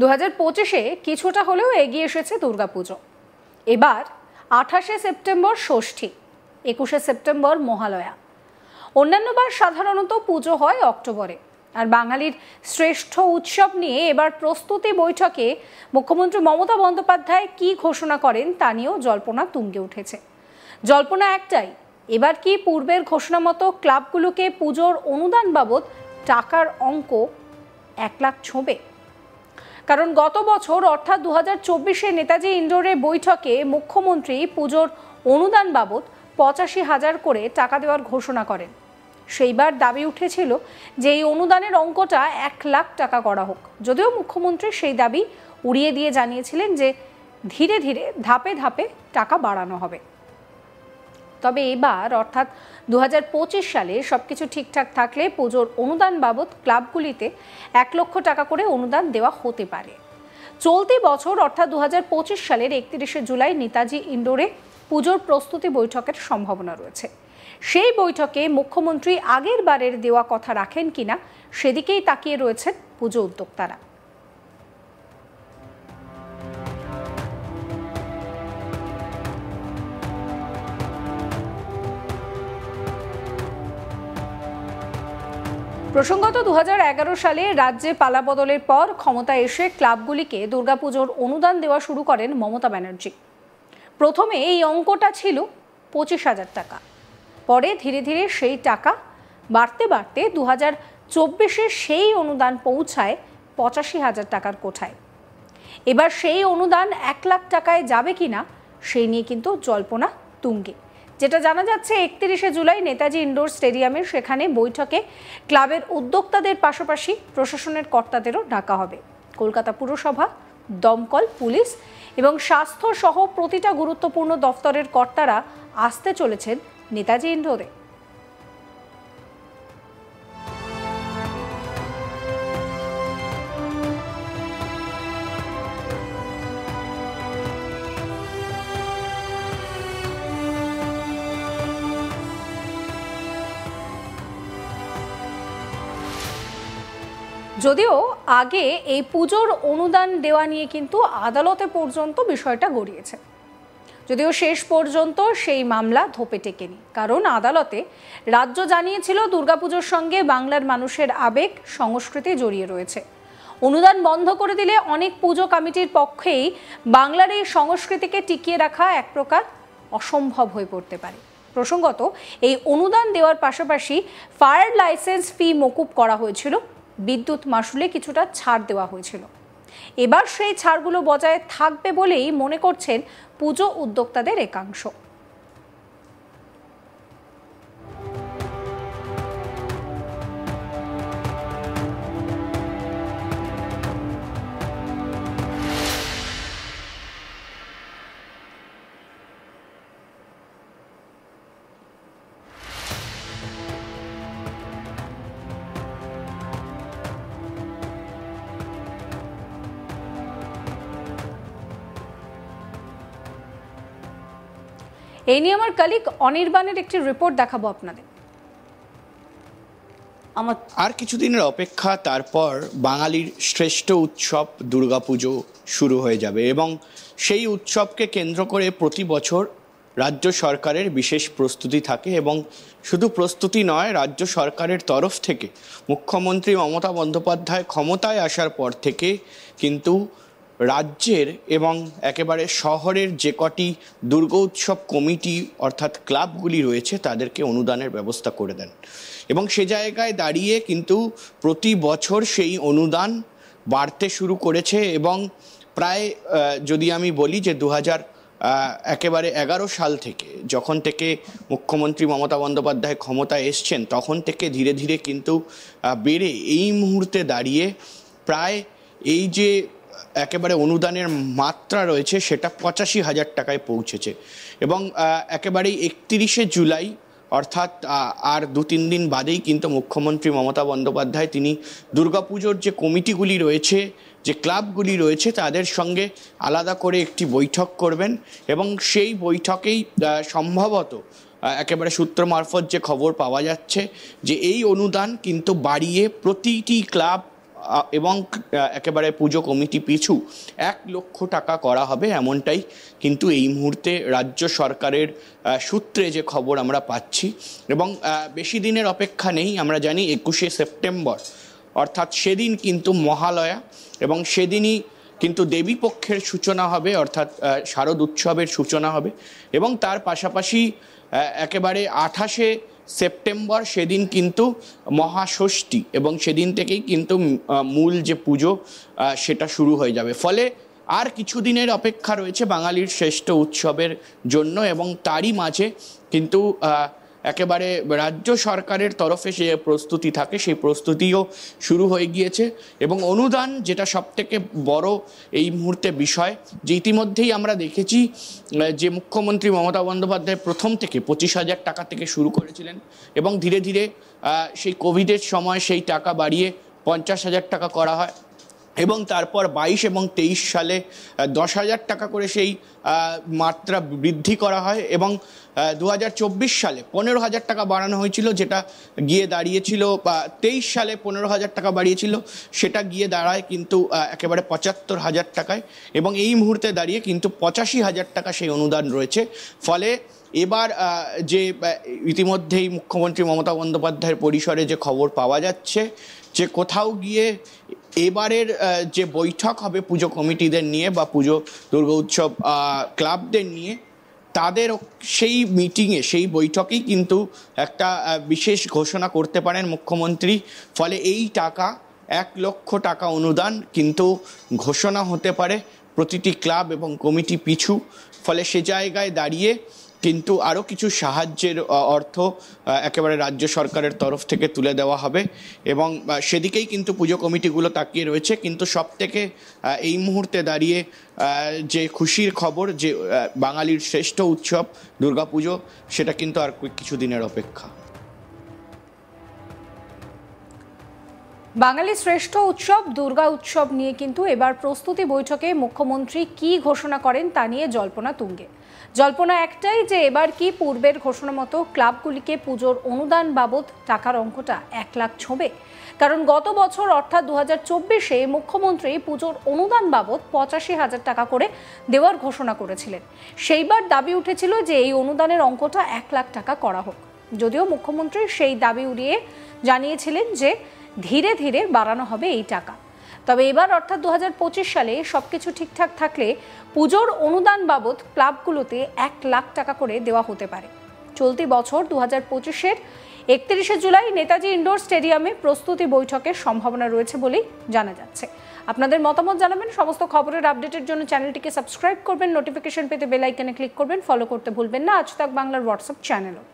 2025-এ কিছুটা হলেও এগিয়ে এসেছে দুর্গাপুজো। এবার 28শে সেপ্টেম্বর ষষ্ঠী, 21শে সেপ্টেম্বর মহালয়া। অন্যান্যবার সাধারণত পুজো হয় অক্টোবরে। আর বাঙালির শ্রেষ্ঠ উৎসব নিয়ে এবার প্রস্তুতি বৈঠকে মুখ্যমন্ত্রী মমতা বন্দ্যোপাধ্যায় কি ঘোষণা করেন তা নিয়েও জল্পনা তুঙ্গে উঠেছে। জল্পনা একটাই, এবার কি পূর্বের ঘোষণা মতো ক্লাবগুলোকে পুজোর অনুদান বাবদ টাকার অঙ্ক 1 লাখ ছোঁবে? কারণ গত বছর অর্থাৎ 2024-এ নেতাজি ইন্ডোরে বৈঠকে মুখ্যমন্ত্রী পুজোর অনুদান বাবদ 85,000 করে টাকা দেওয়ার ঘোষণা করেন। সেইবার দাবি উঠেছিল যে এই অনুদানের অঙ্কটা 1 লাখ টাকা করা হোক, যদিও মুখ্যমন্ত্রী সেই দাবি উড়িয়ে দিয়ে জানিয়েছিলেন যে ধীরে ধীরে ধাপে ধাপে টাকা বাড়ানো হবে। তবে এবার অর্থাৎ 2025 সালে সবকিছু ঠিকঠাক থাকলে পুজোর অনুদান বাবদ ক্লাবগুলিতে 1 লক্ষ টাকা করে অনুদান দেওয়া হতে পারে। চলতি বছর অর্থাৎ 2025 সালের 31শে জুলাই নেতাজি ইন্ডোরে পুজোর প্রস্তুতি বৈঠকের সম্ভাবনা রয়েছে। সেই বৈঠকে মুখ্যমন্ত্রী আগের বারের দেওয়া কথা রাখেন কিনা সেদিকেই তাকিয়ে রয়েছেন পুজো উদ্যোক্তারা। প্রসঙ্গত 2011 সালে রাজ্যে পালাবদলের পর ক্ষমতায় এসে ক্লাবগুলিকে দুর্গাপুজোর অনুদান দেওয়া শুরু করেন মমতা ব্যানার্জি। প্রথমে এই অঙ্কটা ছিল 25,000 টাকা, পরে ধীরে ধীরে সেই টাকা বাড়তে বাড়তে 2024-এ সেই অনুদান পৌঁছায় 85,000 টাকার কোঠায়। এবার সেই অনুদান 1 লাখ টাকায় যাবে কিনা সেই নিয়ে কিন্তু জল্পনা তুঙ্গে। যেটা জানা যাচ্ছে 31শে জুলাই নেতাজি ইন্ডোর স্টেডিয়ামের সেখানে বৈঠকে ক্লাবের উদ্যোক্তাদের পাশাপাশি প্রশাসনের কর্তাদেরও ডাকা হবে। কলকাতা পুরসভা, দমকল, পুলিশ এবং স্বাস্থ্য সহ প্রতিটা গুরুত্বপূর্ণ দফতরের কর্তারা আসতে চলেছেন নেতাজি ইন্ডোরে। যদিও আগে এই পুজোর অনুদান দেওয়া নিয়ে কিন্তু আদালতে পর্যন্ত বিষয়টা গড়িয়েছে, যদিও শেষ পর্যন্ত সেই মামলা ধোপে টেকেনি। কারণ আদালতে রাজ্য জানিয়েছিল দুর্গাপুজোর সঙ্গে বাংলার মানুষের আবেগ সংস্কৃতি জড়িয়ে রয়েছে। অনুদান বন্ধ করে দিলে অনেক পুজো কমিটির পক্ষেই বাংলার এই সংস্কৃতিকে টিকিয়ে রাখা এক প্রকার অসম্ভব হয়ে পড়তে পারে। প্রসঙ্গত, এই অনুদান দেওয়ার পাশাপাশি ফায়ার লাইসেন্স ফি মকুব করা হয়েছিল, বিদ্যুৎ মাশুলে কিছুটা ছাড় দেওয়া হয়েছিল। এবার সেই ছাড়গুলো বজায় থাকবে বলেই মনে করছেন পুজো উদ্যোক্তাদের একাংশ। এই নিয়ে আমার কলিগ অনির্বাণের একটি রিপোর্ট দেখাবো আপনাদের। আমার আর কিছুদিনের অপেক্ষা, তারপর বাঙালির শ্রেষ্ঠ উৎসব দুর্গাপুজো শুরু হয়ে যাবে এবং সেই উৎসবকে কেন্দ্র করে প্রতি বছর রাজ্য সরকারের বিশেষ প্রস্তুতি থাকে এবং শুধু প্রস্তুতি নয়, রাজ্য সরকারের তরফ থেকে মুখ্যমন্ত্রী মমতা বন্দ্যোপাধ্যায় ক্ষমতায় আসার পর থেকে কিন্তু রাজ্যের এবং একেবারে শহরের যে কটি দুর্গোৎসব কমিটি অর্থাৎ ক্লাবগুলি রয়েছে তাদেরকে অনুদানের ব্যবস্থা করে দেন এবং সে জায়গায় দাঁড়িয়ে কিন্তু প্রতি বছর সেই অনুদান বাড়তে শুরু করেছে এবং প্রায় যদি আমি বলি যে 2011 সাল থেকে, যখন থেকে মুখ্যমন্ত্রী মমতা বন্দ্যোপাধ্যায় ক্ষমতায় এসছেন, তখন থেকে ধীরে ধীরে কিন্তু বেড়ে এই মুহূর্তে দাঁড়িয়ে প্রায় এই যে একেবারে অনুদানের মাত্রা রয়েছে সেটা 85,000 টাকায় পৌঁছেছে এবং একেবারেই 31শে জুলাই অর্থাৎ আর 2-3 দিন বাদেই কিন্তু মুখ্যমন্ত্রী মমতা বন্দ্যোপাধ্যায় তিনি দুর্গাপুজোর যে কমিটিগুলি রয়েছে, যে ক্লাবগুলি রয়েছে তাদের সঙ্গে আলাদা করে একটি বৈঠক করবেন এবং সেই বৈঠকেই সম্ভবত একেবারে সূত্র মারফত যে খবর পাওয়া যাচ্ছে যে এই অনুদান কিন্তু বাড়িয়ে প্রতিটি ক্লাব এবং একেবারে পুজো কমিটি পিছু 1 লক্ষ টাকা করা হবে, এমনটাই কিন্তু এই মুহূর্তে রাজ্য সরকারের সূত্রে যে খবর আমরা পাচ্ছি। এবং বেশি দিনের অপেক্ষা নেই, আমরা জানি 21শে সেপ্টেম্বর অর্থাৎ সেদিন কিন্তু মহালয়া, এবং সেদিনই কিন্তু দেবী পক্ষের সূচনা হবে, অর্থাৎ শারদ উৎসবের সূচনা হবে। এবং তার পাশাপাশি একেবারে 28শে সেপ্টেম্বর সেদিন কিন্তু মহাষষ্ঠী, এবং সেদিন থেকেই কিন্তু মূল যে পুজো সেটা শুরু হয়ে যাবে। ফলে আর কিছুদিনের অপেক্ষা রয়েছে বাঙালির শ্রেষ্ঠ উৎসবের জন্য, এবং তারই মাঝে কিন্তু একেবারে রাজ্য সরকারের তরফে যে প্রস্তুতি থাকে সেই প্রস্তুতিও শুরু হয়ে গিয়েছে। এবং অনুদান, যেটা সবথেকে বড় এই মুহূর্তে বিষয়, যে ইতিমধ্যেই আমরা দেখেছি যে মুখ্যমন্ত্রী মমতা বন্দ্যোপাধ্যায় প্রথম থেকে 25,000 টাকা থেকে শুরু করেছিলেন, এবং ধীরে ধীরে সেই কোভিডের সময় সেই টাকা বাড়িয়ে 50,000 টাকা করা হয়, এবং তারপর 22 এবং 23 সালে 10,000 টাকা করে সেই মাত্রা বৃদ্ধি করা হয়, এবং 2024 সালে 15,000 টাকা বাড়ানো হয়েছিল, যেটা গিয়ে দাঁড়িয়েছিল 23 সালে 15,000 টাকা বাড়িয়েছিল, সেটা গিয়ে দাঁড়ায় কিন্তু একেবারে 75,000 টাকায়, এবং এই মুহূর্তে দাঁড়িয়ে কিন্তু 85,000 টাকা সেই অনুদান রয়েছে। ফলে এবার যে ইতিমধ্যেই মুখ্যমন্ত্রী মমতা বন্দ্যোপাধ্যায়ের পরিসরে যে খবর পাওয়া যাচ্ছে, যে কোথাও গিয়ে এবারের যে বৈঠক হবে পুজো কমিটিদের নিয়ে বা পুজো দুর্গা উৎসব ক্লাবদের নিয়ে, তাদের সেই মিটিংয়ে, সেই বৈঠকেই কিন্তু একটা বিশেষ ঘোষণা করতে পারেন মুখ্যমন্ত্রী। ফলে এই টাকা 1 লক্ষ টাকা অনুদান কিন্তু ঘোষণা হতে পারে প্রতিটি ক্লাব এবং কমিটি পিছু। ফলে সে জায়গায় দাঁড়িয়ে কিন্তু আরও কিছু সাহায্যের অর্থ একেবারে রাজ্য সরকারের তরফ থেকে তুলে দেওয়া হবে, এবং সেদিকেই কিন্তু পুজো কমিটিগুলো তাকিয়ে রয়েছে। কিন্তু সবথেকে এই মুহূর্তে দাঁড়িয়ে যে খুশির খবর, যে বাঙালির শ্রেষ্ঠ উৎসব দুর্গাপুজো, সেটা কিন্তু আর কিছুদিনের অপেক্ষা। বাঙালির শ্রেষ্ঠ উৎসব দুর্গা উৎসব নিয়ে কিন্তু এবার প্রস্তুতি বৈঠকে মুখ্যমন্ত্রী কি ঘোষণা করেন তা নিয়ে জল্পনা তুঙ্গে। জল্পনা একটাই, যে এবার কি পূর্বের ঘোষণা মতো ক্লাবগুলিকে পুজোর অনুদান বাবদ টাকার অঙ্কটা 1 লাখ ছোঁবে। কারণ গত বছর অর্থাৎ 2024-এ মুখ্যমন্ত্রী পুজোর অনুদান বাবদ 85,000 টাকা করে দেওয়ার ঘোষণা করেছিলেন। সেইবার দাবি উঠেছিল যে এই অনুদানের অঙ্কটা 1 লাখ টাকা করা হোক, যদিও মুখ্যমন্ত্রী সেই দাবি উড়িয়ে জানিয়েছিলেন যে ধীরে ধীরে বাড়ানো হবে এই টাকা। তবে এবার অর্থাৎ 2025 সালে সবকিছু ঠিকঠাক থাকলে পুজোর অনুদান বাবদ ক্লাবগুলোতে 1 লাখ টাকা করে দেওয়া হতে পারে। চলতি বছর 2025-এর 31শে জুলাই নেতাজি ইনডোর স্টেডিয়ামে প্রস্তুতি বৈঠকের সম্ভাবনা রয়েছে বলেই জানা যাচ্ছে। আপনাদের মতামত জানাবেন। সমস্ত খবরের আপডেটের জন্য চ্যানেলটিকে সাবস্ক্রাইব করবেন, নোটিফিকেশন পেতে বেল আইকনে ক্লিক করবেন, ফলো করতে ভুলবেন না আজ তাক বাংলার হোয়াটসঅ্যাপ চ্যানেলও।